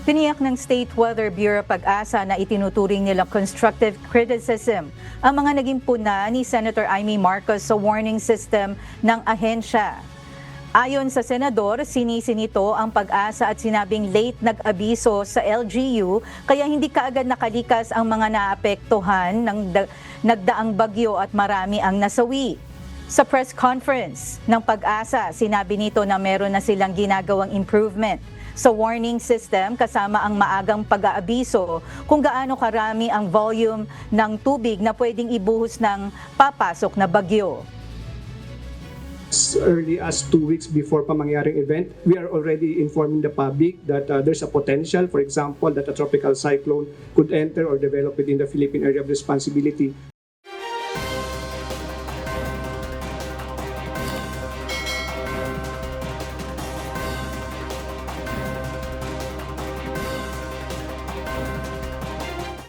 Tiniyak ng State Weather Bureau Pag-asa na itinuturing nilang constructive criticism ang mga naging puna ni Senator Amy Marcos sa warning system ng ahensya. Ayon sa senador, sinisi nito ang Pag-asa at sinabing late nag-abiso sa LGU kaya hindi kaagad nakalikas ang mga naapektuhan ng nagdaang bagyo at marami ang nasawi. Sa press conference ng Pag-asa, sinabi nito na meron na silang ginagawang improvement sa warning system kasama ang maagang pag-aabiso kung gaano karami ang volume ng tubig na pwedeng ibuhos ng papasok na bagyo. As early as 2 weeks before pa mangyaring event, we are already informing the public that there's a potential, for example, that a tropical cyclone could enter or develop within the Philippine area of responsibility.